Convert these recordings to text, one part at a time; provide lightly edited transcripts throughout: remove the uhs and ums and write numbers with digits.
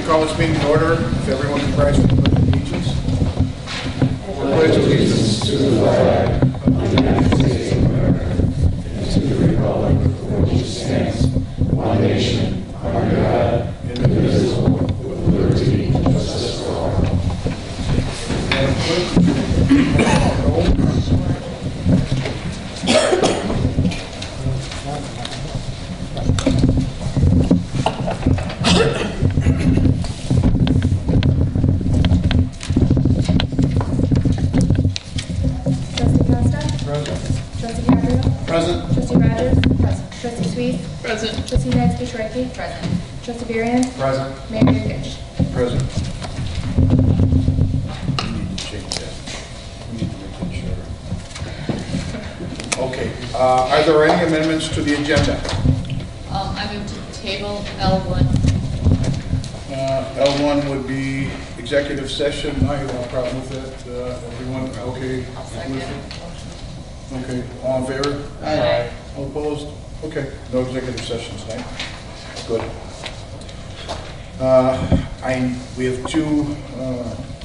to call this meeting to order. If everyone can rise for the pledge of allegiance. I pledge allegiance to the flag of the United States of America and to the republic for which it stands, one nation, under God, indivisible, with liberty and justice for all. Present. Trustee Rogers? Present. Trustee Sweet? Present. Trustee Nancy-Shrike? Present. Trustee Burian? Present. Mayor Yurkich? Present. We need to change that. We need to make it shorter. Okay. Are there any amendments to the agenda? I move to table L1. L1 would be executive session. I have no problem with that. Everyone okay? I'll second. with it? Okay. All in favor? Aye. All opposed? Okay. No executive session tonight. Good. We have two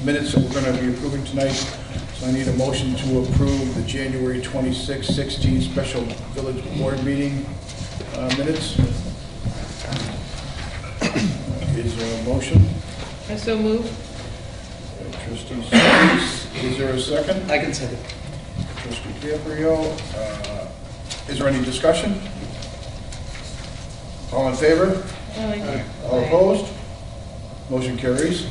minutes that we're going to be approving tonight. So I need a motion to approve the January 26, 16 special village board meeting minutes. Is there a motion? I so move. Trustee Sweet, is there a second? I can second. Trustee Gabriel, is there any discussion? All in favor? Aye. All opposed? Motion carries.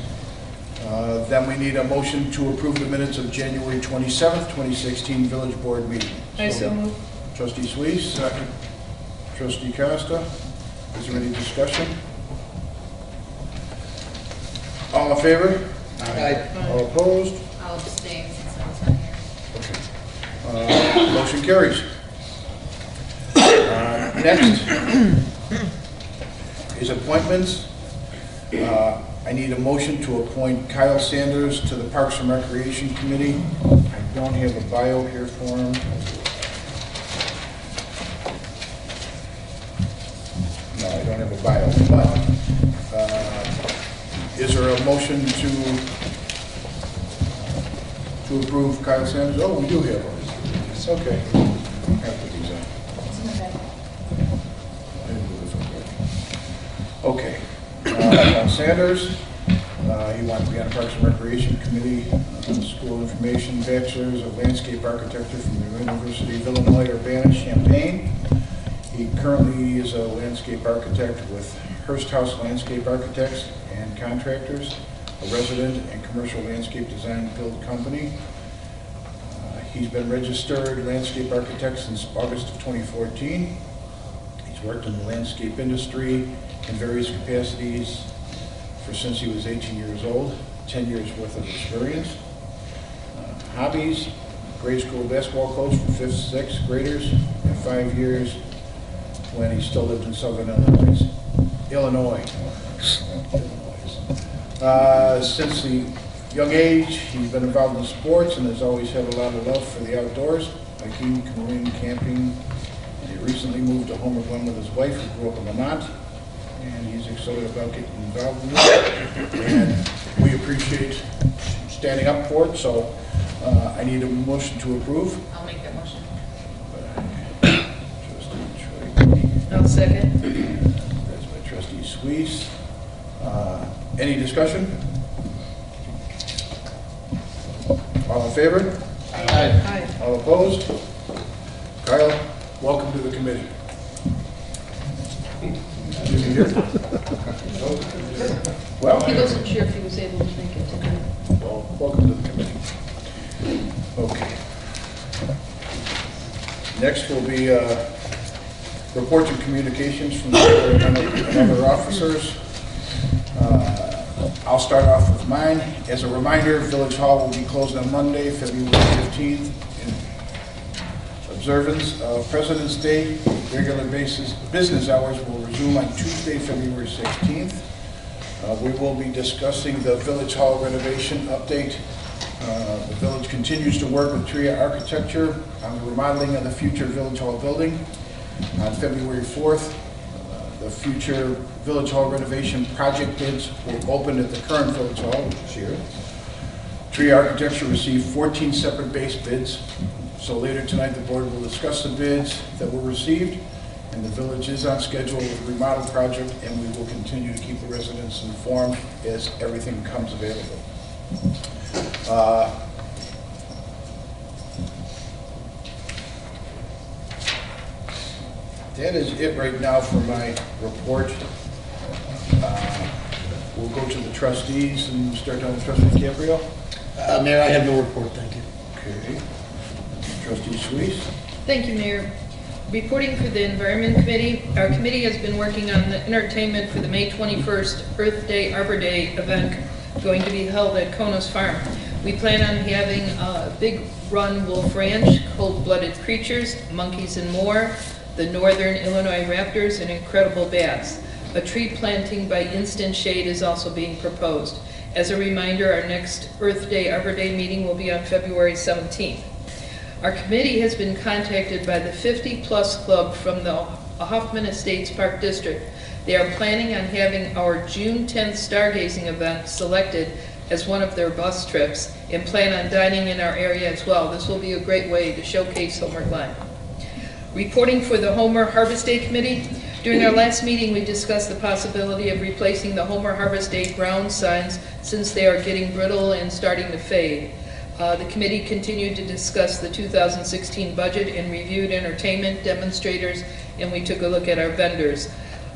Then we need a motion to approve the minutes of January 27th, 2016 village board meeting. I so move. Trustee Sweet, second. Trustee Costa, is there any discussion? All in favor? Aye. All opposed? I'll abstain since I was not here. Okay. Motion carries. Next is appointments. I need a motion to appoint Kyle Sanders to the Parks and Recreation Committee. I don't have a bio here for him. No, I don't have a bio, but is there a motion to approve Kyle Sanders? Oh, we do have one. It's okay. I have to put these on. It's in the back. Okay. Kyle Sanders, he wants to be on the Parks and Recreation Committee, School Information, Bachelor's of Landscape Architecture from the University of Illinois, Urbana-Champaign. He currently is a landscape architect with Hearst House Landscape Architects and Contractors, a resident and commercial landscape design build company. He's been registered landscape architect since August of 2014. He's worked in the landscape industry in various capacities since he was 18 years old, 10 years worth of experience. Hobbies, grade school basketball coach for 5th, 6th graders, and 5 years when he still lived in Southern Illinois. Since the young age, he's been involved in sports and has always had a lot of love for the outdoors, hiking, canoeing, camping. And he recently moved to Homer Glen with his wife, who grew up in Lamont, and he's excited about getting involved in this. And we appreciate standing up for it, so I need a motion to approve. I'll make that motion. I'll second. That's by Trustee Sweet. Any discussion? All in favor? Aye. All opposed? Kyle, welcome to the committee. Is he here? Well, He wasn't sure if he was able to make it today. well, welcome to the committee. Okay. Next will be reports and communications from the board and other officers. I'll start off with mine. As a reminder, Village Hall will be closed on Monday, February 15th, in observance of President's Day. Regular business hours will resume on Tuesday, February 16th. We will be discussing the Village Hall renovation update. The village continues to work with Tria Architecture on the remodeling of the future Village Hall building. On February 4th, the future Village Hall renovation project bids were opened at the current Village Hall, which is here. Tree architecture received 14 separate base bids. So later tonight, the board will discuss the bids that were received, and the village is on schedule with the remodel project, and we will continue to keep the residents informed as everything comes available. That is it right now for my report. We'll go to the trustees and start on Trustee Gabriel. Mayor, I have no report, thank you. Okay. Trustee Suisse. Thank you, Mayor. Reporting for the Environment Committee, our committee has been working on the entertainment for the May 21st Earth Day, Arbor Day event going to be held at Konos Farm. We plan on having a big run Wolf Ranch, cold-blooded creatures, monkeys and more, the Northern Illinois Raptors, and incredible bats. A tree planting by Instant Shade is also being proposed. As a reminder, our next Earth Day, Arbor Day meeting will be on February 17th. Our committee has been contacted by the 50-plus club from the Hoffman Estates Park District. They are planning on having our June 10th stargazing event selected as one of their bus trips and plan on dining in our area as well. This will be a great way to showcase Homer Glen. Reporting for the Homer Harvest Day Committee, during our last meeting we discussed the possibility of replacing the Homer Harvest Day ground signs since they are getting brittle and starting to fade. The committee continued to discuss the 2016 budget and reviewed entertainment demonstrators, and we took a look at our vendors,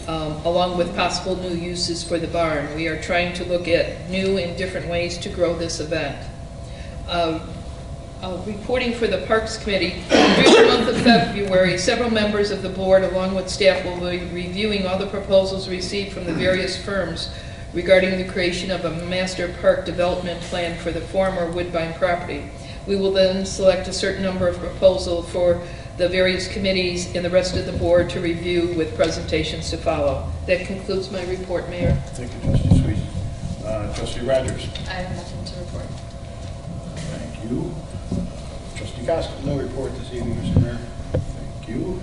along with possible new uses for the barn. We are trying to look at new and different ways to grow this event. Reporting for the Parks Committee, during the month of February, several members of the board, along with staff, will be reviewing all the proposals received from the various firms regarding the creation of a master park development plan for the former Woodbine property. We will then select a certain number of proposals for the various committees and the rest of the board to review with presentations to follow. That concludes my report, Mayor. Thank you, Trustee Suisse. Trustee Rogers. I have nothing to report. Thank you. Trustee Costa. No report this evening, Mr. Mayor. Thank you.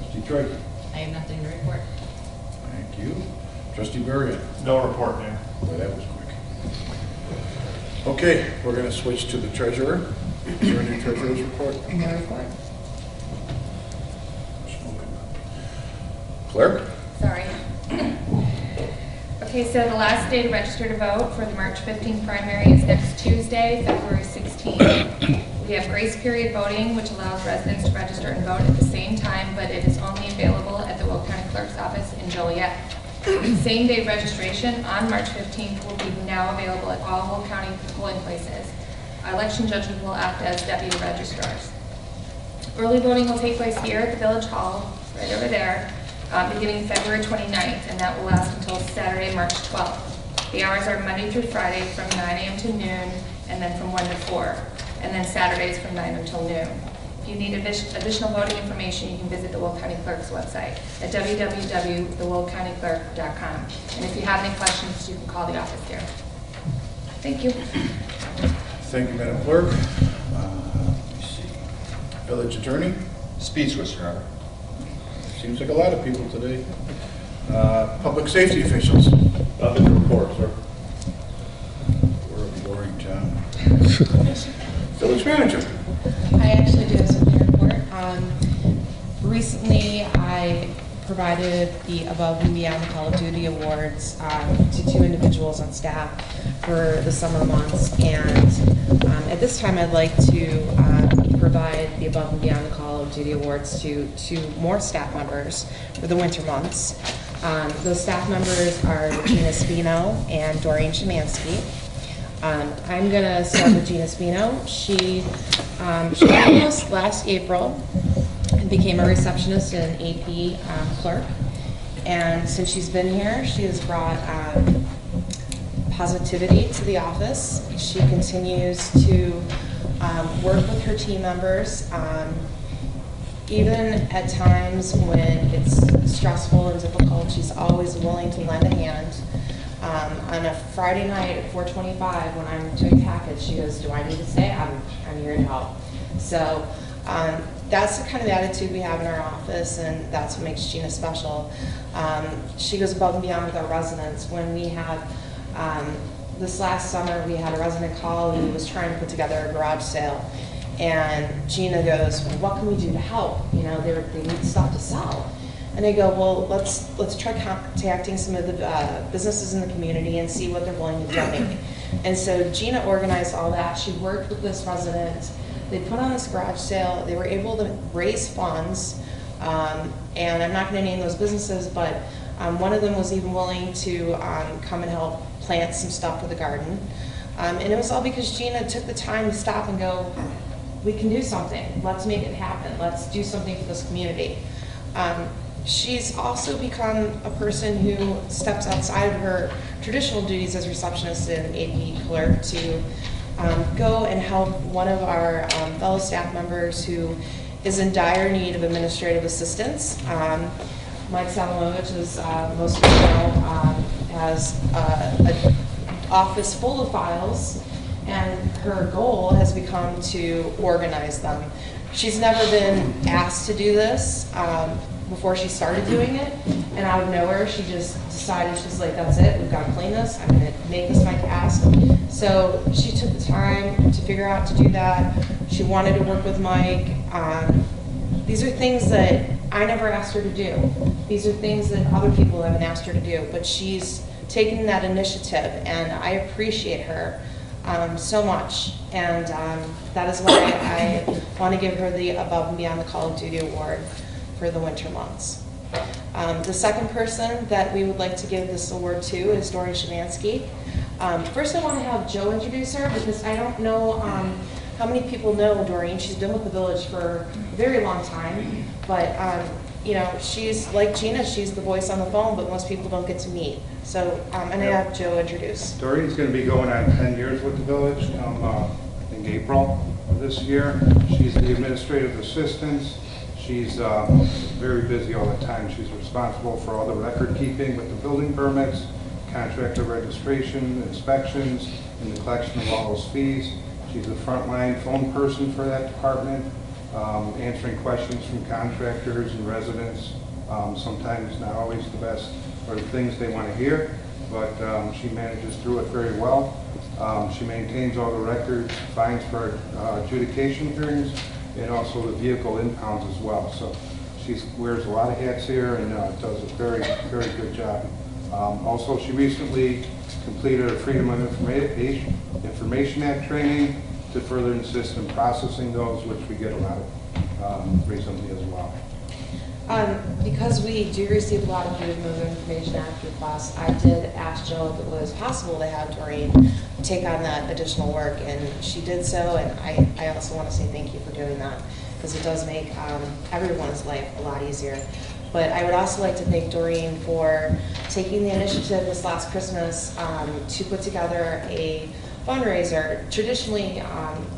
Trustee Troy. I have nothing to report. Thank you. Trustee Berrien. No report, Mayor. Boy, that was quick. Okay, we're going to switch to the treasurer. Is there any treasurer's report? No report. Clerk? Sorry. Okay, so the last day to register to vote for the March 15th primary is next Tuesday, February 16th. We have grace period voting, which allows residents to register and vote at the same time, but it is only available at the Will County Clerk's office in Joliet. Same-day registration on March 15th will be now available at all Will County polling places. Our election judges will act as deputy registrars. Early voting will take place here at the Village Hall, right over there, beginning February 29th, and that will last until Saturday, March 12th. The hours are Monday through Friday from 9 a.m. to noon, and then from 1 to 4, and then Saturdays from 9 until noon. If you need additional voting information, you can visit the Will County Clerk's website at www.thewillcountyclerk.com. And if you have any questions, you can call the office here. Thank you. Thank you, Madam Clerk. Let me see. Village Attorney? Speechless, Your Honor. Seems like a lot of people today. Public safety officials? Nothing to report, sir. We're a boring town. Village Manager? I actually do have something to report. Recently, I provided the Above and Beyond Call of Duty Awards to 2 individuals on staff for the summer months, and at this time I'd like to provide the Above and Beyond Call of Duty Awards to 2 more staff members for the winter months. Those staff members are Gina Spino and Doreen Szymanski. I'm going to start with Gina Spino. She joined us last April and became a receptionist and AP clerk. And since she's been here, she has brought positivity to the office. She continues to work with her team members, even at times when it's stressful and difficult. She's always willing to lend a hand. On a Friday night at 4:25, when I'm doing packets, she goes, "Do I need to stay? I'm here to help." So That's the kind of attitude we have in our office, and that's what makes Gina special. She goes above and beyond with our residents. When we had, this last summer, we had a resident call who was trying to put together a garage sale. And Gina goes, well, what can we do to help? You know, they need stuff to sell. And I go, well, let's try contacting some of the businesses in the community and see what they're willing to donate. And so Gina organized all that. She worked with this resident. They put on this garage sale. They were able to raise funds. And I'm not going to name those businesses, but one of them was even willing to come and help plant some stuff for the garden. And it was all because Gina took the time to stop and go, we can do something. Let's make it happen. Let's do something for this community. She's also become a person who steps outside of her traditional duties as receptionist and AP clerk to go and help one of our fellow staff members who is in dire need of administrative assistance. Mike Salamovich, as most of you know, has an office full of files, and her goal has become to organize them. She's never been asked to do this before she started doing it, and out of nowhere she just decided, she's like, that's it, we've got to clean this, I'm going to make this my task. So she took the time to figure out to do that. She wanted to work with Mike. These are things that I never asked her to do. These are things that other people haven't asked her to do, but she's taken that initiative, and I appreciate her so much. And that is why I want to give her the Above and Beyond the Call of Duty Award for the winter months. The second person that we would like to give this award to is Doreen Shemansky. First I want to have Joe introduce her, because I don't know how many people know Doreen. She's been with the village for a very long time, but you know, she's like Gina, she's the voice on the phone, but most people don't get to meet. So I'm going to have Joe introduce. Doreen's going to be going on 10 years with the village come, I think, April of this year. She's the administrative assistant. She's very busy all the time. She's responsible for all the record keeping with the building permits, contractor registration, inspections, and the collection of all those fees. She's the frontline phone person for that department, answering questions from contractors and residents. Sometimes not always the best or the things they want to hear, but she manages through it very well. She maintains all the records, fines for adjudication hearings, and also the vehicle impounds as well. So she wears a lot of hats here and does a very, very good job. Also, she recently completed a Freedom of Information Act training to further assist in processing those, which we get a lot of recently as well. Because we do receive a lot of Freedom of Information Act requests, I did ask Joe if it was possible to have Doreen take on that additional work, and she did so, and I also want to say thank you for doing that, because it does make everyone's life a lot easier. But I would also like to thank Doreen for taking the initiative this last Christmas to put together a fundraiser. Traditionally,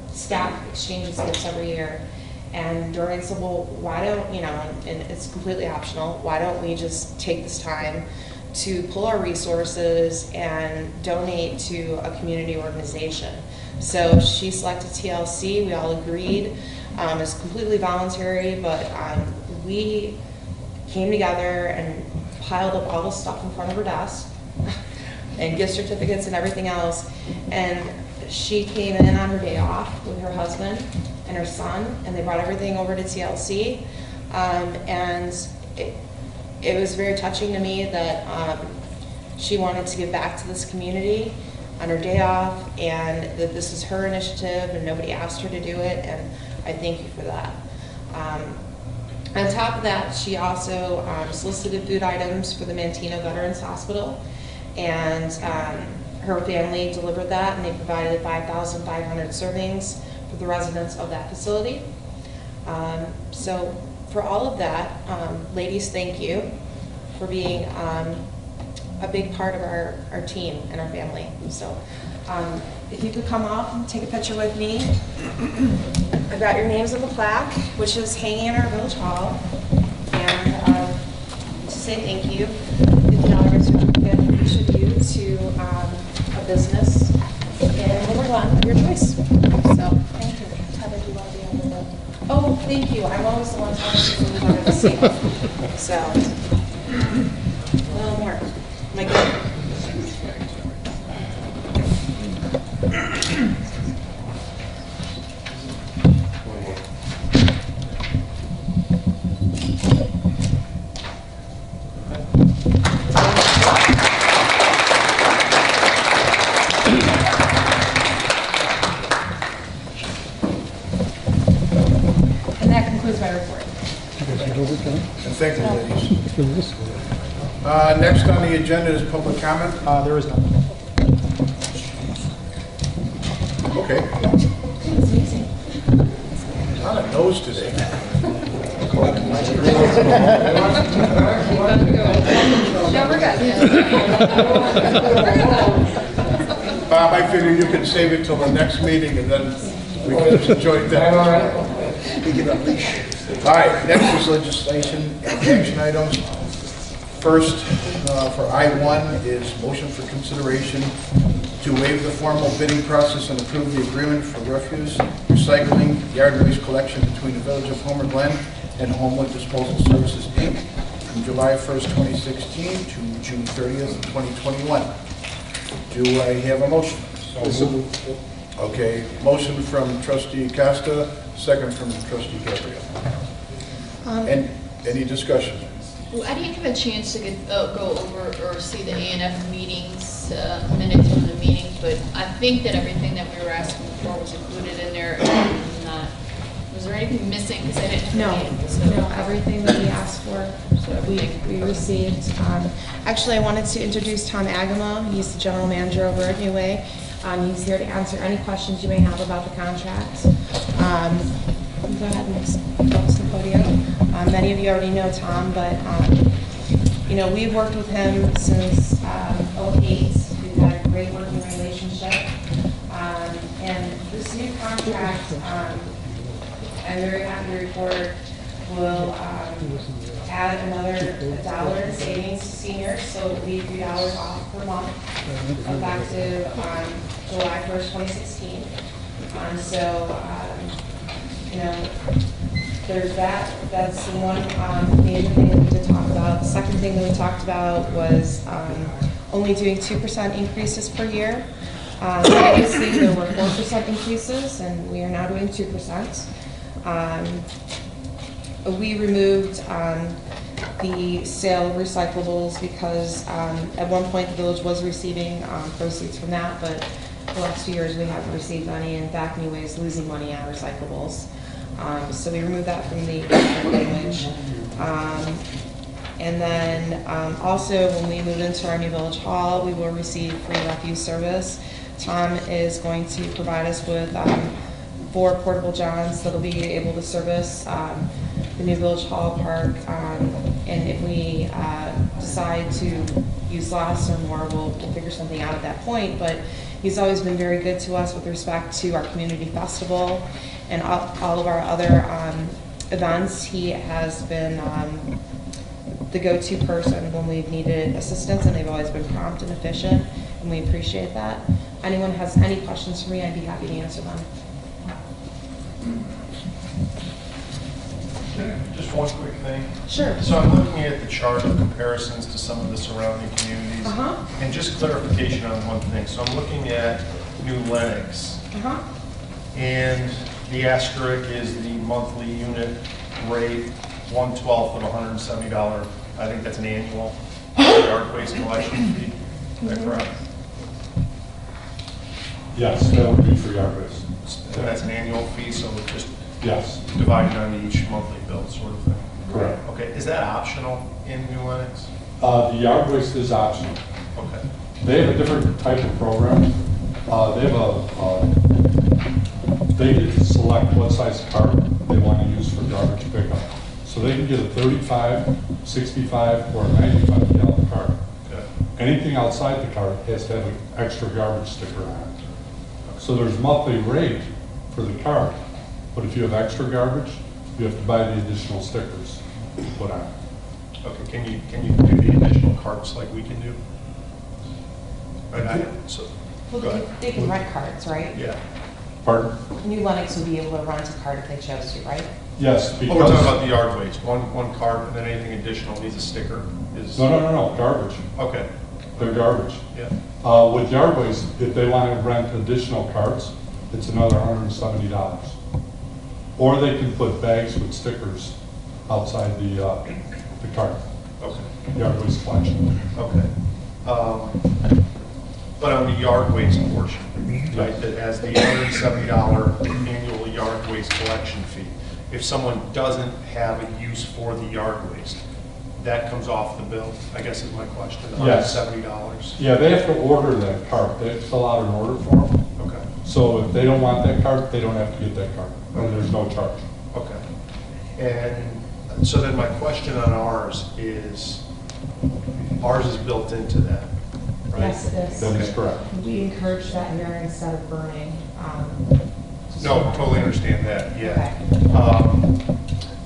staff exchanges gifts every year. And Doreen said, well, why don't, you know, and it's completely optional, why don't we just take this time to pull our resources and donate to a community organization. So she selected TLC, we all agreed. It's completely voluntary, but we came together and piled up all the stuff in front of her desk and gift certificates and everything else. And she came in on her day off with her husband and her son, and they brought everything over to TLC. And it was very touching to me that she wanted to give back to this community on her day off, and that this is her initiative and nobody asked her to do it, and I thank you for that. On top of that, she also solicited food items for the Manteno Veterans Hospital, and her family delivered that, and they provided 5,500 servings for the residents of that facility. So for all of that, ladies, thank you for being a big part of our team and our family. So if you could come up and take a picture with me. I've got your names on the plaque, which is hanging in our village hall. And to say thank you, $50 certificate each of you to a business. And when we're done, your choice. So thank you. Heather, do you want to be on the? Oh, thank you. I'm always the one talking to them under the seat. So, a little more. Am I good? And that concludes my report. And thank you, ladies. Next on the agenda is public comment. There is none. Okay. On a nose today. No, we're good. Bob, I figure you can save it till the next meeting and then we can just enjoy that. All right, next is legislation and action items. First, for I-1 is motion for consideration to waive the formal bidding process and approve the agreement for refuse, recycling, yard waste collection between the Village of Homer Glen and Homewood Disposal Services, Inc. from July 1st, 2016 to June 30th, 2021. Do I have a motion? Okay, motion from trustee Costa, second from trustee Gabriel. And any discussion? Well, I didn't have a chance to go over or see the A&F meetings, minutes from the meetings, but I think that everything that we were asking for was included in there. Was there anything missing? Because I didn't No, have any, so. no, everything that we asked for, we received. Actually, I wanted to introduce Tom Agamo. He's the general manager over at New Way. He's here to answer any questions you may have about the contract. Go ahead and go to the podium. Many of you already know Tom, but you know, we've worked with him since '08. We've had a great working relationship. And this new contract, I'm very happy to report, will add another $1 in savings to seniors, so it'll be $3 off per month, effective on July 1st, 2016. You know, there's that. That's the one major thing that we did talk about. The second thing that we talked about was only doing 2% increases per year. Previously, there were 4% increases, and we are now doing 2%. We removed the sale of recyclables because at one point the village was receiving proceeds from that, but the last 2 years we haven't received any. In fact, New Way is losing money on recyclables. So we removed that from the language. And then also when we move into our new village hall, we will receive free refuse service. Tom is going to provide us with 4 portable johns that'll be able to service the new village hall park. And if we decide to use less or more, we'll figure something out at that point. But he's always been very good to us with respect to our community festival and all of our other events. He has been the go-to person when we've needed assistance, and they've always been prompt and efficient, and we appreciate that. Anyone has any questions for me, I'd be happy to answer them. Just one quick thing. Sure. So I'm looking at the chart of comparisons to some of the surrounding communities. Uh-huh. And just clarification on one thing. So I'm looking at New Lenox. Uh-huh. And the asterisk is the monthly unit rate, 1/12 of $170. I think that's an annual yard waste collection fee. Is that correct? Yes, that would be for yard waste. And that's an annual fee, so it's just Yes, divided on each monthly bill sort of thing? correct. Okay, is that optional in New Lenox? The yard waste is optional. Okay. They have a different type of program. They have they get to select what size cart they want to use for garbage pickup. So they can get a 35, 65, or a 95 gallon cart. Okay. Anything outside the cart has to have an extra garbage sticker on it. So there's monthly rate for the cart, but if you have extra garbage, you have to buy the additional stickers to put on it. Okay, can you do the additional carts like we can do? So, go Well, ahead. they can rent cards, right? Yeah. Pardon? New Lenox would be able to rent a card if they chose to, right? Yes, Oh, because. we're talking about the yard waste, one cart, and then anything additional needs a sticker is. No, garbage. Okay, They're garbage. yeah, With yard waste, if they want to rent additional carts, it's another $170. Or they can put bags with stickers outside the cart, okay, yard waste collection. okay. But on the yard waste portion, right, that has the $170 annual yard waste collection fee, if someone doesn't have a use for the yard waste, that comes off the bill, I guess is my question, Yes. $170? Yeah, they have to order that cart. They have to fill out an order form. Okay, So if they don't want that cart, they don't have to get that cart. And there's no charge. okay. And so then my question on ours is built into that, right? Yes, it is. That is correct. We encourage that here instead of burning. No, totally understand that, yeah.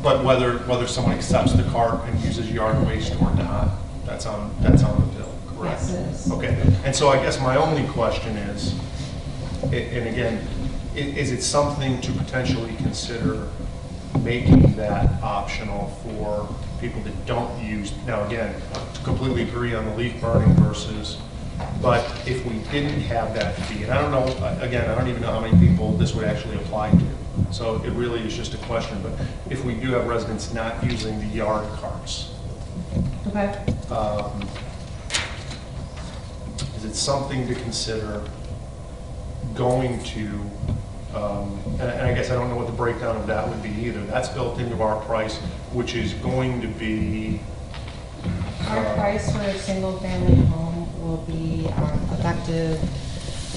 But whether someone accepts the cart and uses yard waste or not, that's on the bill, correct? Yes, it is. Okay, and so I guess my only question is, and again, is it something to potentially consider making that optional for people that don't use, now again, I completely agree on the leaf burning versus, but if we didn't have that fee, and I don't know, again, I don't even know how many people this would actually apply to, so it really is just a question, but if we do have residents not using the yard carts, Okay. is it something to consider going to, and I guess I don't know what the breakdown of that would be either. That's built into our price, which is going to be. Our price for a single-family home will be effective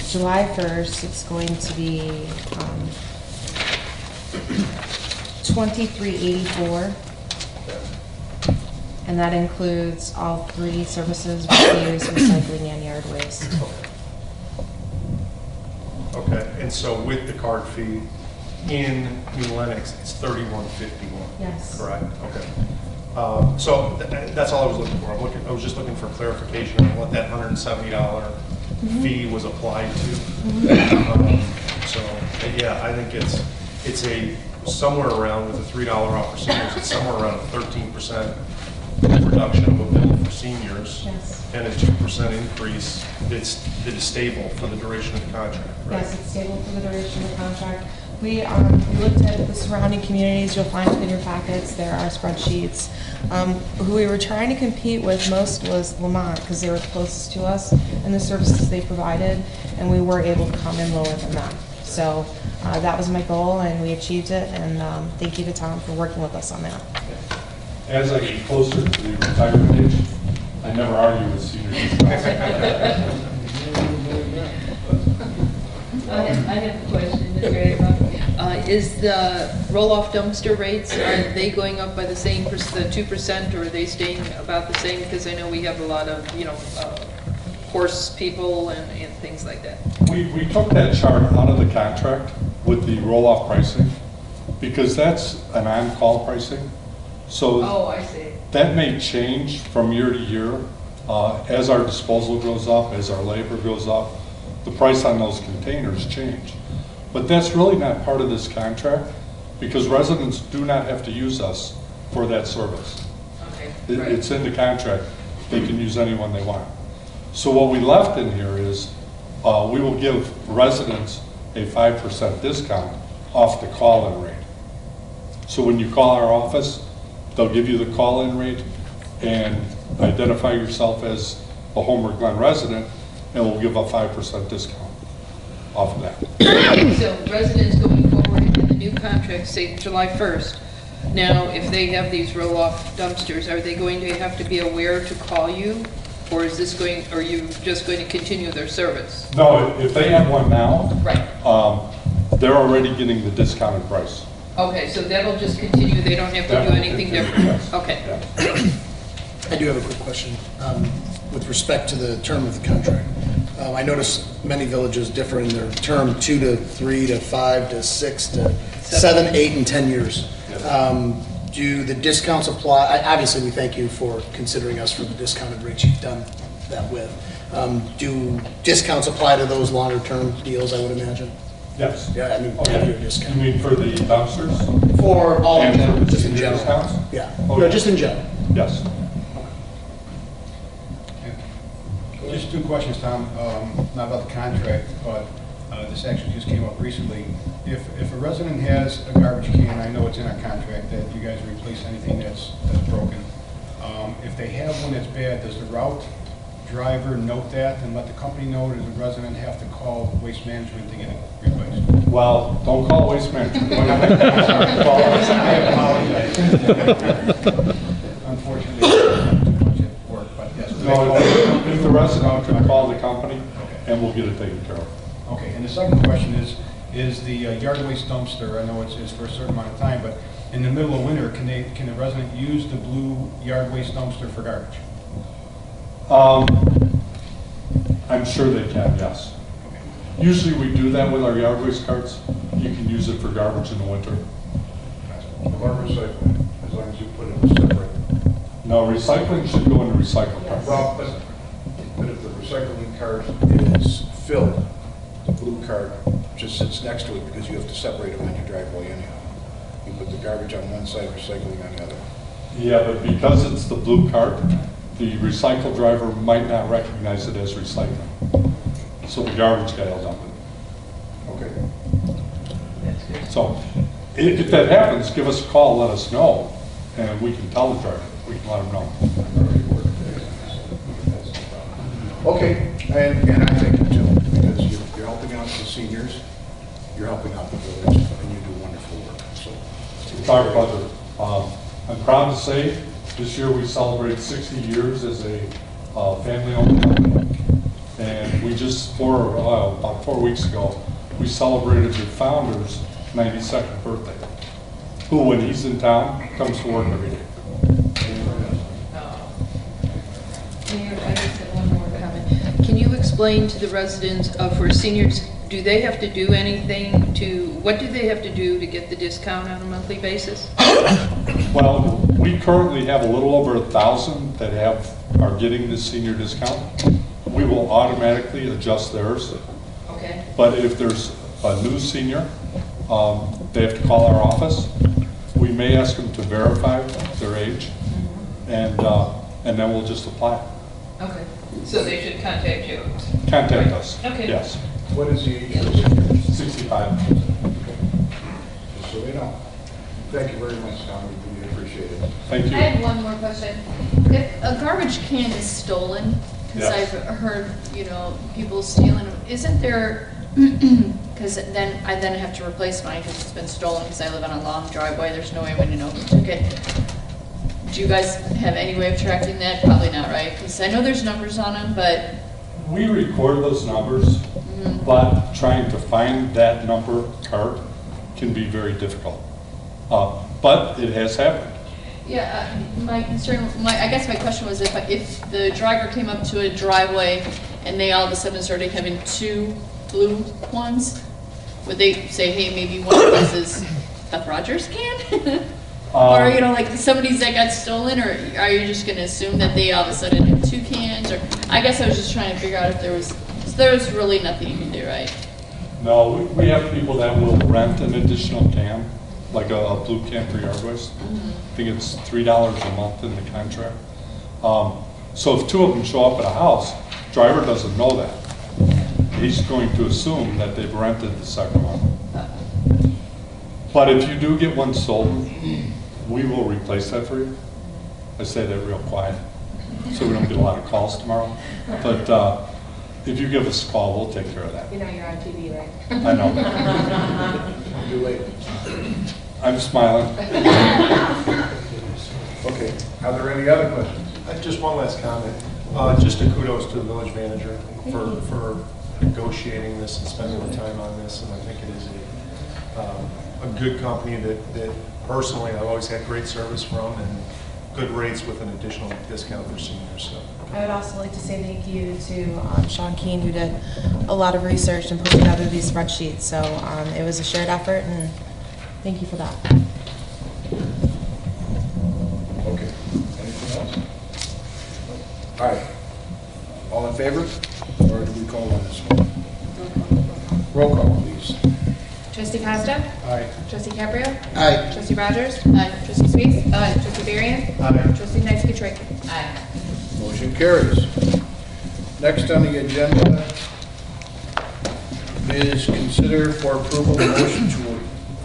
July 1st. It's going to be $23.84, and that includes all three services: refuse, recycling, and yard waste. Okay, and so with the card fee in New Lenox, it's $31.51. Yes. Correct. Okay. So that's all I was looking for. I was just looking for clarification on what that $170 fee was applied to. So yeah, I think it's a somewhere around with a $3 off for seniors. It's somewhere around a 13% reduction of a bill for seniors. Yes. And a 2% increase that is stable for the duration of the contract, right? Yes, it's stable for the duration of the contract. We looked at the surrounding communities. You'll find in your packets, there are spreadsheets. Who we were trying to compete with most was Lamont, because they were closest to us and the services they provided, and we were able to come in lower than them. So that was my goal, and we achieved it, and thank you to Tom for working with us on that. As I get closer to the retirement age, I never argue with seniors. I have a question, Mr. Ava. Is the roll-off dumpster rates, are they going up by the same, the 2%, or are they staying about the same? Because I know we have a lot of, horse people and things like that. We took that chart out of the contract with the roll-off pricing because that's an on-call pricing. So Oh, I see. that may change from year to year. As our disposal goes up, as our labor goes up, the price on those containers change. But that's really not part of this contract because residents do not have to use us for that service. Okay, right. It's in the contract. They can use anyone they want. So what we left in here is we will give residents a 5% discount off the call-in rate. So when you call our office, they'll give you the call-in rate and identify yourself as a Homer Glen resident, and we'll give a 5% discount off of that. So residents going forward in the new contract, say July 1st, now if they have these roll-off dumpsters, are they going to have to be aware to call you? Or is this going, are you just going to continue their service? No, if they have one now, Right. they're already getting the discounted price. Okay, so that'll just continue, they don't have to do anything different? Yes. Okay. Yeah. I do have a quick question with respect to the term of the contract. I notice many villages differ in their term 2 to 3 to 5 to 6 to 7, 8, and 10 years. Do the discounts apply? Obviously, we thank you for considering us for the discounted rates you've done that with. Do discounts apply to those longer term deals, I would imagine? Yes. Yeah, I mean, Okay. have your You discount. mean for the dumpsters? For all of And them, for just in senior general. discounts? Yeah, Okay. no, just in general. Yes. Just two questions, Tom, not about the contract, but this actually just came up recently. If a resident has a garbage can, I know it's in our contract that you guys replace anything that's broken. If they have one that's bad, does the route driver note that and let the company know, or does the resident have to call Waste Management to get it replaced? Well, don't call Waste Management. Call us. I apologize. Unfortunately, it's too much at work, but yes. No, if the resident can call the company, and we'll get it taken care of. Okay, and the second question is the yard waste dumpster, I know it's for a certain amount of time, but in the middle of winter, can the resident use the blue yard waste dumpster for garbage? I'm sure they can, yes. Usually we do that with our yard waste carts. You can use it for garbage in the winter. Or recycling, as long as you put it in separate. No, recycling should go in the recycle cart. Well, but if the recycling cart is filled, the blue cart just sits next to it because you have to separate them on your driveway anyhow. You put the garbage on one side, recycling on the other. Yeah, but because it's the blue cart, the recycle driver might not recognize it as recycling. So the garbage guy will dump it. Okay. So if that happens, give us a call, let us know, and we can tell the driver, we can let them know. Okay, and I think too, because you're helping out the seniors, you're helping out the village, and you do wonderful work, so. It's our pleasure. I'm proud to say, this year we celebrate 60 years as a family-owned company. And we just, about 4 weeks ago, we celebrated the founder's 92nd birthday, who, when he's in town, comes to work every day. Mayor, I just have one more comment. Can you explain to the residents for seniors, do they have to do anything what do they have to do to get the discount on a monthly basis? Well, we currently have a little over 1,000 that are getting this senior discount. We will automatically adjust theirs. Okay. But if there's a new senior, they have to call our office. We may ask them to verify their age, and then we'll just apply. Okay. So they should contact you? Contact us. Okay. Yes. What is the age of the senior? 65. Just so they know. Thank you very much, Tom, we really appreciate it. Thank you. I have one more question. If a garbage can is stolen, because Yes. I've heard, people stealing them, isn't there, because then I have to replace mine because it's been stolen because I live on a long driveway, there's no way I would know who took it. Do you guys have any way of tracking that? Probably not, right? Because I know there's numbers on them, but, We record those numbers, but trying to find that number card can be very difficult. But it has happened. yeah, my concern, I guess my question was if the driver came up to a driveway and they all of a sudden started having two blue ones, would they say, hey, maybe one of these is Beth Rogers can? Or, like somebody's that got stolen, or are you just gonna assume that they all of a sudden have two cans? Or, I guess I was just trying to figure out if there was really nothing you can do, right? No, we have people that will rent an additional can, like a blue can for yard waste. I think it's $3 a month in the contract. So if two of them show up at a house, driver doesn't know that. He's going to assume that they've rented the second one. But if you do get one sold, we will replace that for you. I say that real quiet, so we don't get a lot of calls tomorrow. But if you give us a call, we'll take care of that. You know you're on TV, right? I know. Too late. I'm smiling. Okay, are there any other questions? Just one last comment. Just a kudos to the village manager for negotiating this and spending the time on this. And I think it is a good company that personally I've always had great service from and good rates with an additional discount for seniors. So. I would also like to say thank you to Sean Keane, who did a lot of research and put together these spreadsheets. So it was a shared effort, and thank you for that. Okay, anything else? All right, all in favor, or do we call on this one? Roll call, please. Trustee Costa? Aye. Trustee Caprio? Aye. Trustee Rogers? Aye. Trustee Sweets? Aye. Trustee Darian? Aye. Trustee Knights-Petricki? Aye. Motion carries. Next on the agenda is consider for approval a motion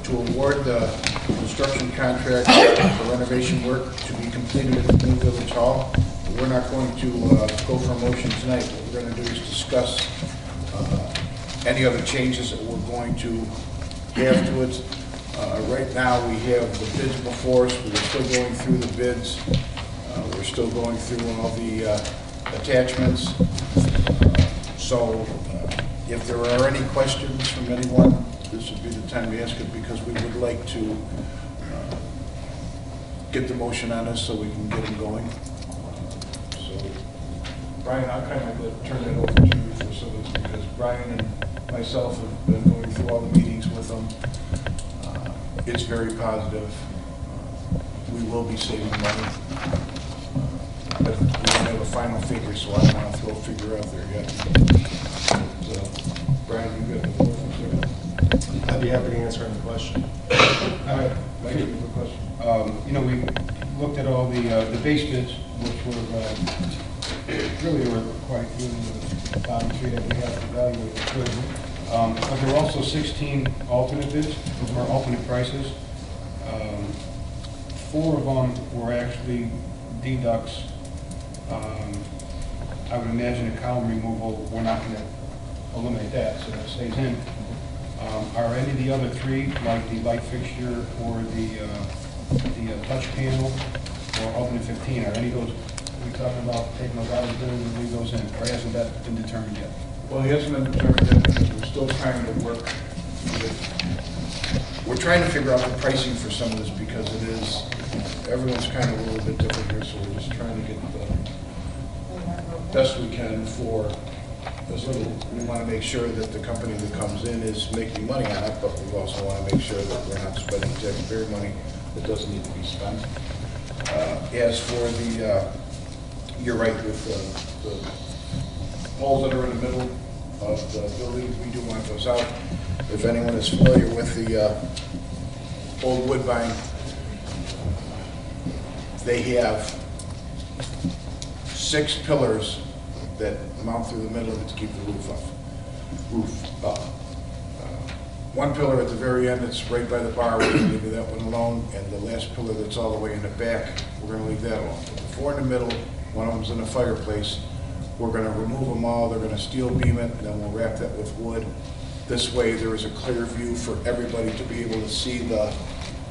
to award the construction contract for renovation work to be completed at the new Village Hall. We're not going to go for a motion tonight. What we're going to do is discuss any other changes that we're going to have to it. Right now, we have the bids before us. We're still going through the bids. We're still going through all the attachments. So if there are any questions from anyone, this would be the time to ask it, because we would like to get the motion on this so we can get them going. So, Brian, I'll kind of turn that over to you for some of this, because Brian and myself have been going through all the meetings with them. It's very positive. We will be saving money. But we don't have a final figure, so I don't want to throw a figure out there yet. So, Brian, you got the floor for a second? I'd be happy to answer any question. Thank you for the question. We looked at all the base bids, which were really were quite good in the bottom three that we have to evaluate the good. But there were also 16 alternate bids, or alternate prices. 4 of them were actually deducts. I would imagine a column removal, we're not going to eliminate that, so that stays in. Are any of the other 3, like the light fixture or the touch panel or alternate 15, are any of those, are we talking about taking those out of the bid and leave those in, or hasn't that been determined yet? Well, he hasn't been determined yet, because we're still trying to work with, we're trying to figure out the pricing for some of this, because it is, everyone's kind of a little bit different here, so we're just trying to get the best we can for this little. We want to make sure that the company that comes in is making money on it, but we also want to make sure that we're not spending taxpayer money that doesn't need to be spent. As for the, you're right, with the poles that are in the middle of the building, we do want those out. If anyone is familiar with the old Woodbine, they have 6 pillars that mount through the middle of it to keep the roof up. One pillar at the very end, it's right by the bar, we're going to leave that one alone, and the last pillar that's all the way in the back, we're going to leave that alone. But the 4 in the middle, one of them's in the fireplace, we're going to remove them all, they're going to steel beam it, and then we'll wrap that with wood. This way there is a clear view for everybody to be able to see the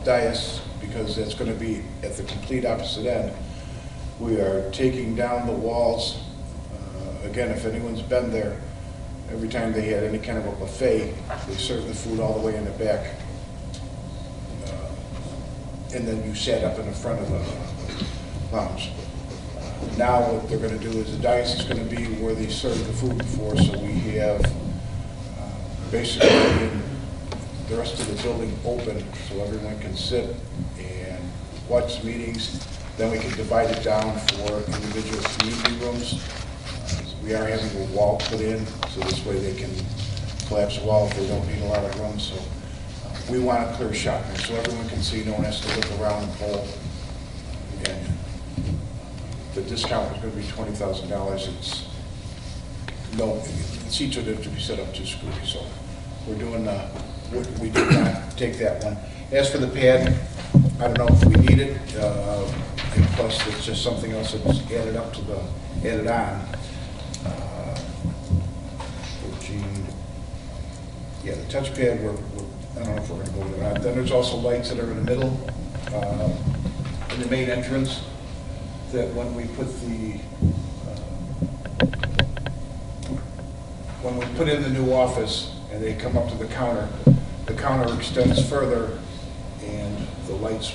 dais, because that's going to be at the complete opposite end. We are taking down the walls. Again, if anyone's been there, every time they had any kind of a buffet, they served the food all the way in the back. And then you sat up in the front of the lounge. Now what they're going to do is the dais is going to be where they served the food before, so we have basically the rest of the building open so everyone can sit and watch meetings. Then we can divide it down for individual community rooms. We are having a wall put in, so this way they can collapse the wall if they don't need a lot of room. So we want a clear shot there, so everyone can see, no one has to look around and pull. And the discount is going to be $20,000. It's no, the seats are there to be set up to screw. So we're doing, we did not take that one. As for the pad, I don't know if we need it, and plus it's just something else that's added up to the, added on. 14, yeah, the touchpad, I don't know if we're going to go with that. Then there's also lights that are in the middle, in the main entrance, that when we put the, when we put in the new office and they come up to the counter extends further and the lights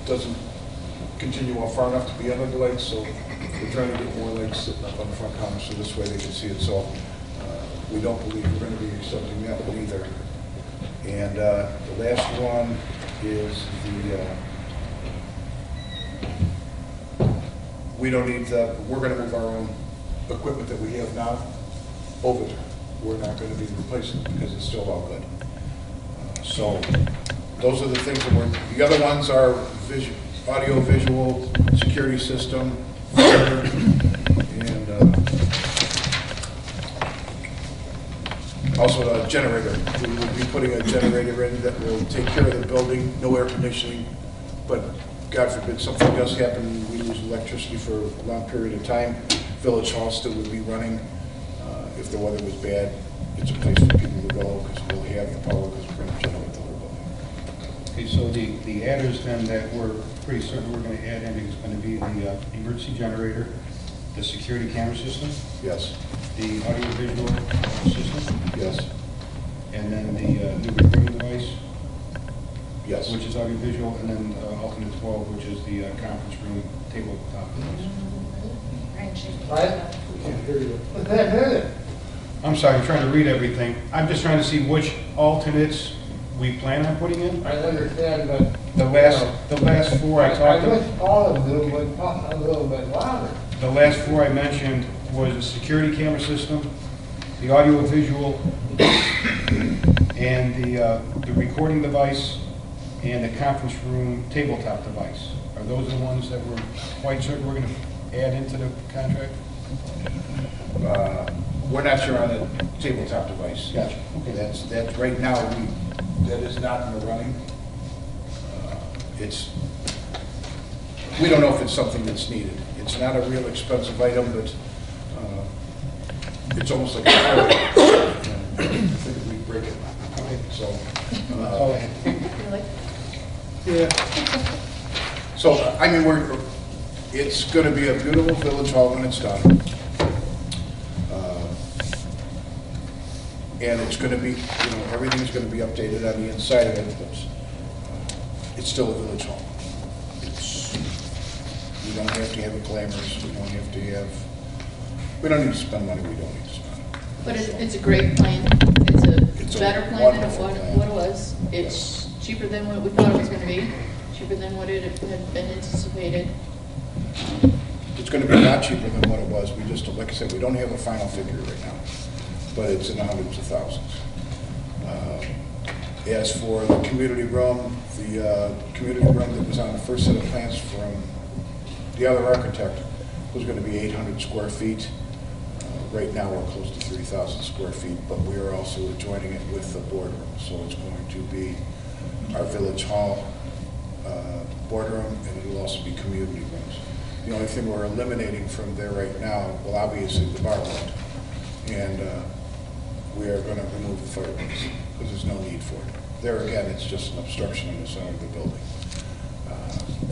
doesn't continue on far enough to be under the lights, so we're trying to get more lights sitting up on the front counter so this way they can see it. So we don't believe we're going to be accepting that one either. And the last one is the, we don't need the, we're going to move our own equipment that we have now over there. We're not going to be replacing it because it's still all good. So those are the things that we're, the other ones are audio, visual, security system, fire, and also a generator. We will be putting a generator in that will take care of the building, no air conditioning, but God forbid something does happen, we lose electricity for a long period of time, Village Hall still would be running. If the weather was bad, it's a place for people to go because we'll have the power because we're going to generate the whole building. Okay, so the adders then that we're pretty certain we're going to add in is going to be the emergency generator, the security camera system, Yes, the audio-visual system, yes, and then the new recording device, yes. which is audio-visual, and then alternate 12, which is the conference room tabletop device. Ryan, should- I'm sorry, I'm trying to read everything. I'm just trying to see which alternates we plan on putting in. I understand, but. The last four I talked about. missed all of them, but talk a little bit louder. The last four I mentioned was the security camera system, the audio-visual, and the recording device, and the conference room tabletop device. Are those the ones that we're quite certain we're going to add into the contract? We're not sure on the tabletop device. Gotcha. Okay, that's right now, that is not in the running. We don't know if it's something that's needed. It's not a real expensive item, but it's almost like a car. I think we break it. So, yeah. So, I mean, it's going to be a beautiful village hall when it's done. And it's going to be, everything's going to be updated on the inside of it, but it's still a village hall. We don't have to have it glamorous, we don't need to spend money we don't need to spend. But it's a great plan. It's a a better plan than wonderful plan. what it was. It's cheaper than what we thought it was gonna be, cheaper than what it had been anticipated. It's going to be a lot cheaper than what it was. We just, like I said, we don't have a final figure right now, but it's in the hundreds of thousands. As for the community room, the community room that was on the first set of plans from the other architect was going to be 800 square feet. Right now, we're close to 3,000 square feet, but we are also adjoining it with the boardroom. So it's going to be our village hall boardroom, and it'll also be community rooms. The only thing we're eliminating from there right now, well, obviously the bar light, and we are going to remove the fireplace because there's no need for it. There again, it's just an obstruction in the center of the building.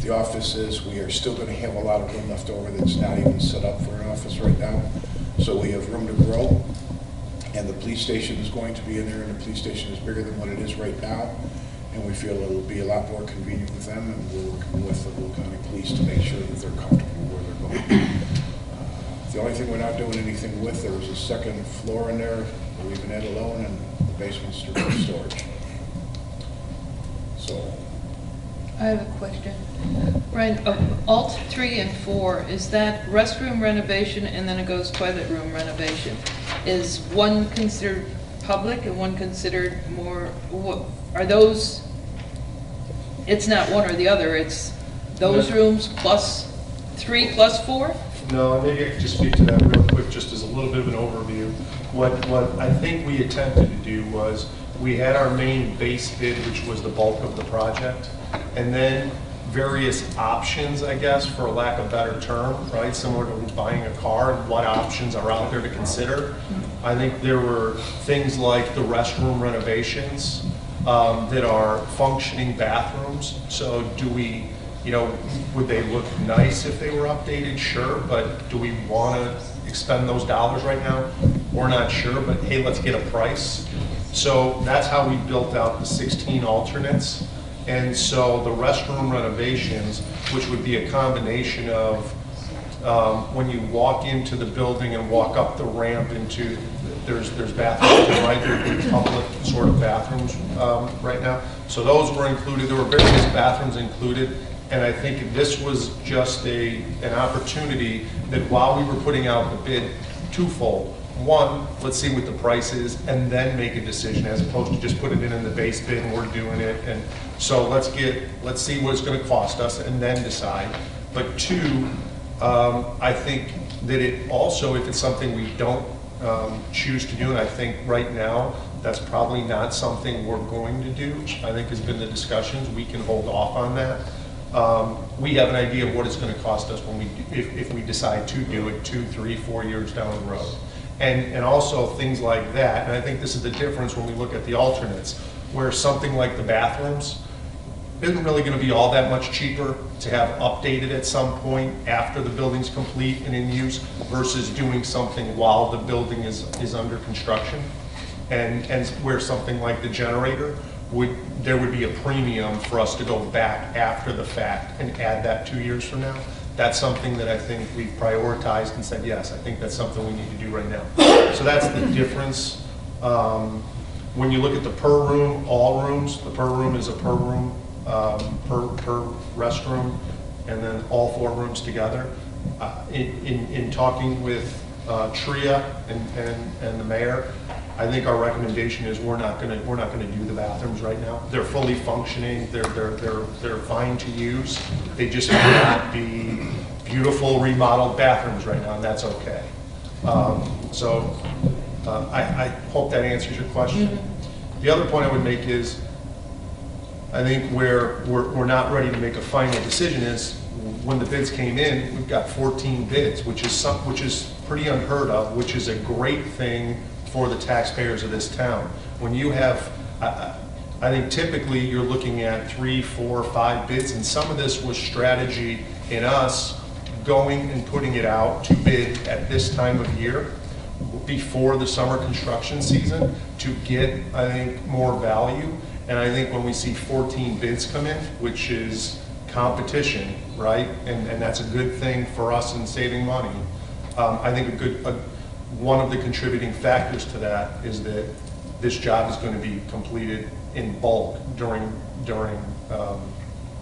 The offices, we are still going to have a lot of room left over that's not even set up for an office right now. So we have room to grow, and the police station is going to be in there, and the police station is bigger than what it is right now. And we feel it'll be a lot more convenient with them, and we're working with the Will County Police to make sure that they're comfortable where they're going. The only thing we're not doing anything with, there was a second floor in there, we're leaving that alone, and the basement's to storage. So, I have a question. Ryan, alt 3 and 4, is that restroom renovation and then it goes toilet room renovation? Is one considered public and one considered more, are those, it's not one or the other, it's those rooms plus 3 plus 4? No, maybe I could just speak to that real quick, just as a little bit of an overview. What I think we attempted to do was, we had our main base bid, which was the bulk of the project, and then various options, I guess, for lack of a better term, right? Similar to buying a car, what options are out there to consider. I think there were things like the restroom renovations that are functioning bathrooms. So do we, would they look nice if they were updated? Sure, but do we want to expend those dollars right now? We're not sure, but hey, let's get a price. So that's how we built out the 16 alternates. And so the restroom renovations, which would be a combination of when you walk into the building and walk up the ramp into, there's bathrooms, right? There's public sort of bathrooms right now. So those were included. There were various bathrooms included. And I think this was just an opportunity that while we were putting out the bid twofold, one, let's see what the price is and then make a decision as opposed to just putting it in the base bid and we're doing it. And so let's see what it's going to cost us and then decide. But two, I think that it also, if it's something we don't choose to do, and I think right now that's probably not something we're going to do, I think has been the discussions, we can hold off on that. We have an idea of what it's going to cost us when if we decide to do it 2, 3, 4 years down the road. And also things like that, and I think this is the difference when we look at the alternates, where something like the bathrooms isn't really going to be all that much cheaper to have updated at some point after the building's complete and in use versus doing something while the building is under construction. And where something like the generator, there would be a premium for us to go back after the fact and add that 2 years from now. That's something that I think we've prioritized and said, yes, I think that's something we need to do right now. So that's the difference. When you look at the per room, all rooms, the per room is a per room, per restroom, and then all 4 rooms together. In talking with TRIA and the mayor, I think our recommendation is we're not going to do the bathrooms right now. They're fully functioning. They're fine to use. They just cannot be beautiful remodeled bathrooms right now, and that's okay. I hope that answers your question. Mm-hmm. The other point I would make is, I think where we're not ready to make a final decision is when the bids came in, we've got 14 bids, which is pretty unheard of, which is a great thing for the taxpayers of this town. When you have, I think typically you're looking at 3, 4, 5 bids, and some of this was strategy in us going and putting it out to bid at this time of year before the summer construction season to get, I think, more value. And I think when we see 14 bids come in, which is competition, right? And that's a good thing for us in saving money. I think one of the contributing factors to that is that this job is going to be completed in bulk during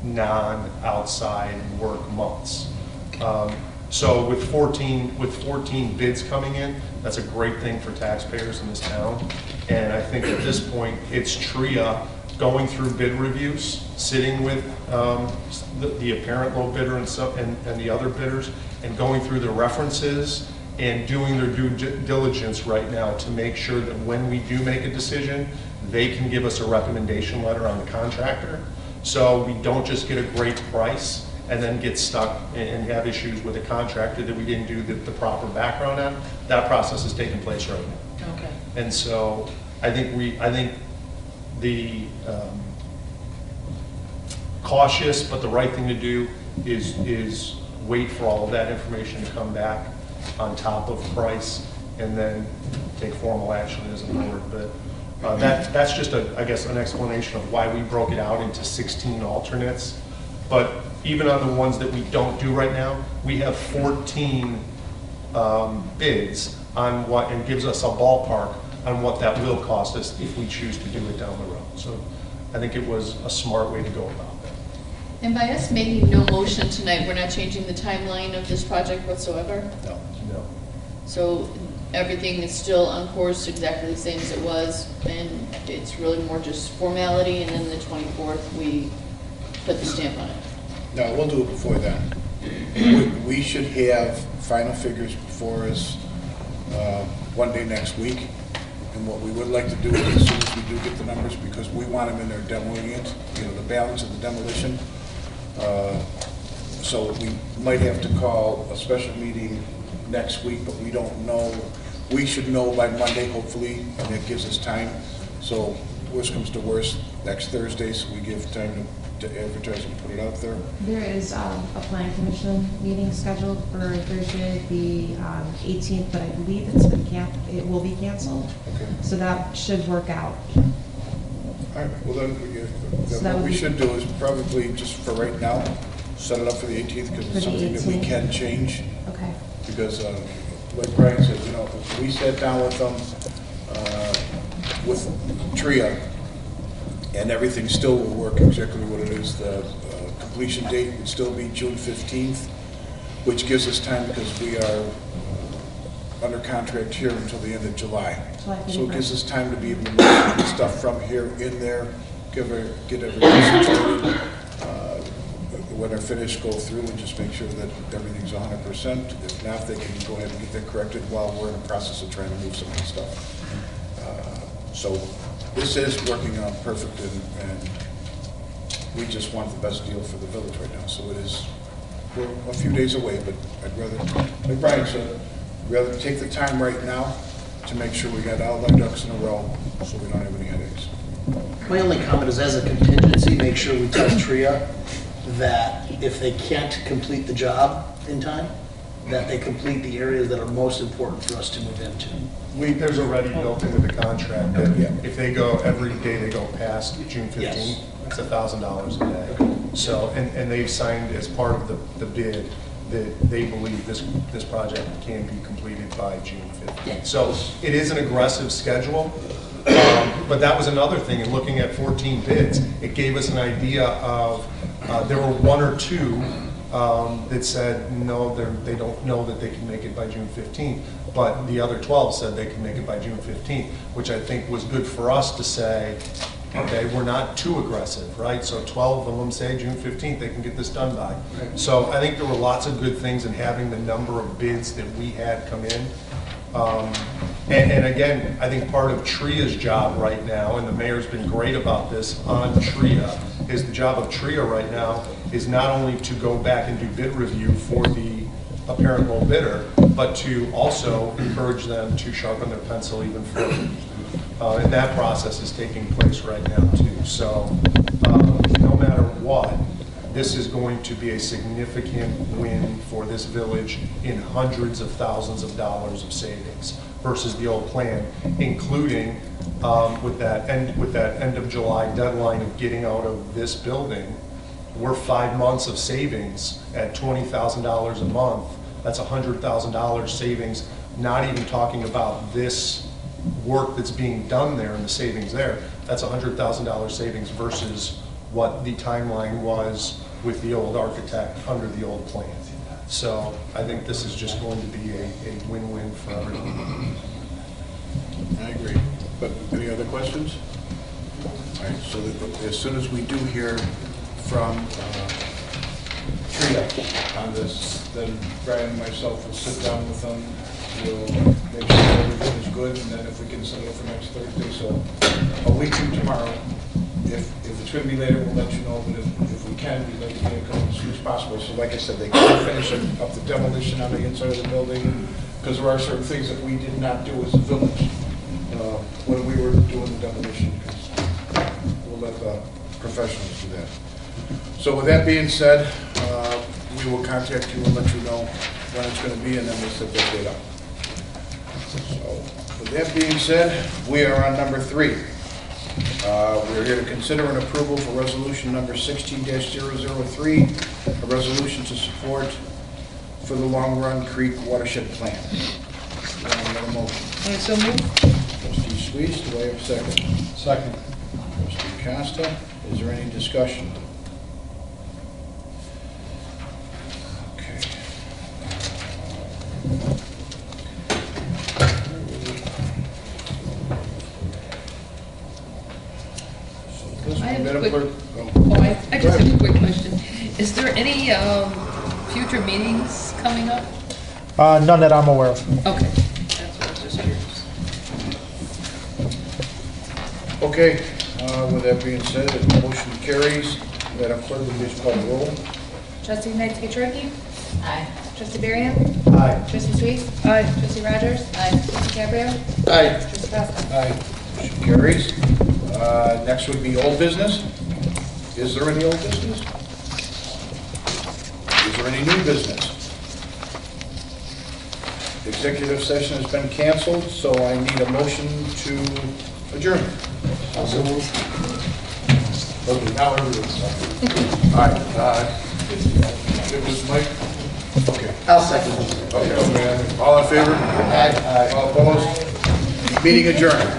non-outside work months. So with 14 bids coming in, that's a great thing for taxpayers in this town. And I think at this point, it's TRIA going through bid reviews, sitting with the apparent low bidder and the other bidders, and going through the references and doing their due diligence right now to make sure that when we do make a decision, they can give us a recommendation letter on the contractor. So we don't just get a great price and then get stuck and have issues with a contractor that we didn't do the proper background on. That process is taking place right now. Okay. And so I think the cautious but the right thing to do is wait for all of that information to come back on top of price and then take formal action as a board. But that's just I guess an explanation of why we broke it out into 16 alternates. But even on the ones that we don't do right now, we have 14 bids on what, and gives us a ballpark on what that will cost us if we choose to do it down the road. So I think it was a smart way to go about that. And by us making no motion tonight, we're not changing the timeline of this project whatsoever? No. So everything is still on course, exactly the same as it was, and it's really more just formality, and then the 24th, we put the stamp on it. No, we'll do it before then. We should have final figures before us one day next week. And what we would like to do is, as soon as we do get the numbers, because we want them in there demoing it, the balance of the demolition. So we might have to call a special meeting next week, but we don't know. We should know by Monday, hopefully, and that gives us time. So worst comes to worst, next Thursday, so we give time to advertise and put it out there. There is a planning commission meeting scheduled for Thursday, the 18th, but I believe it will be canceled. Okay. So that should work out. All right, well then what we should do is probably, just for right now, set it up for the 18th, because it's something that we can change. Okay. Because like Brian said, if we sat down with them, with TRIA, and everything still will work exactly what it is, the completion date would still be June 15th, which gives us time, because we are under contract here until the end of July. July So it 31st. gives us time to be able to move stuff from here in there, get everything situated. When they're finished, go through and just make sure that everything's 100%. If not, they can go ahead and get that corrected while we're in the process of trying to move some of the stuff. So this is working out perfect, and we just want the best deal for the village right now. So it is, we're a few days away, but I'd rather, like Brian said, rather take the time right now to make sure we got all our ducks in a row so we don't have any headaches. My only comment is, as a contingency, make sure we tell TRIA that if they can't complete the job in time, that they complete the areas that are most important for us to move into. There's already built into the contract that if they go, every day they go past June 15th, Yes. it's $1,000 a day. So, and they've signed as part of the bid that they believe this project can be completed by June 15th. So it is an aggressive schedule, but that was another thing. In looking at 14 bids, it gave us an idea of, there were one or two that said, no, they don't know that they can make it by June 15th, but the other 12 said they can make it by June 15th, which I think was good for us to say, okay, we're not too aggressive, right? So 12 of them say June 15th, they can get this done by. So I think there were lots of good things in having the number of bids that we had come in. And again, I think part of TRIA's job right now, and the mayor's been great about this on TRIA, is the job of TRIA right now is not only to go back and do bid review for the apparent low bidder, but to also encourage them to sharpen their pencil even further. And that process is taking place right now too. So no matter what, this is going to be a significant win for this village in hundreds of thousands of dollars of savings versus the old plan, including with that end of July deadline of getting out of this building. We're 5 months of savings at $20,000 a month. That's $100,000 savings, not even talking about this work that's being done there and the savings there. That's $100,000 savings versus what the timeline was with the old architect under the old plan. So I think this is just going to be a win-win for everyone. I agree. But any other questions? All right, so as soon as we do hear from TRIA on this, then Brian and myself will sit down with them. We'll make sure everything is good, and then if we can set it up for next Thursday, so a week from tomorrow. If it's going to be later, we'll let you know, but if we can, we'd like to get it going as soon as possible. So like I said, they can finish up the demolition on the inside of the building, because there are certain things that we did not do as a village when we were doing the demolition, because we'll let the professionals do that. So with that being said, we will contact you and let you know when it's going to be, and then we'll set that date up. So with that being said, we are on number 3. We're here to consider an approval for resolution number 16-003, a resolution to support for the Long Run Creek Watershed Plan. Do I have a motion? I so move. Trustee Sweets, do I have a second? Second. Trustee Costa, is there any discussion? Okay. I have a Madam quick- Clerk? Oh, I just have a quick question. Is there any future meetings coming up? None that I'm aware of. Okay, that's what I was just curious. Okay, with that being said, the motion carries. Madam Clerk, will you please call the roll? Trustee Knight-Swiecki? Aye. Trustee Barrion? Aye. Trustee Sweet? Aye. Trustee Rogers? Aye. Trustee Cabrio? Aye. Trustee Costa? Aye. Motion carries. Next would be old business. Is there any old business? Is there any new business? Executive session has been canceled, so I need a motion to adjourn. Also move. Okay, now everyone's up. All right. It was Mike? Okay. I'll second. Okay, all in favor? Aye. All opposed? Meeting adjourned.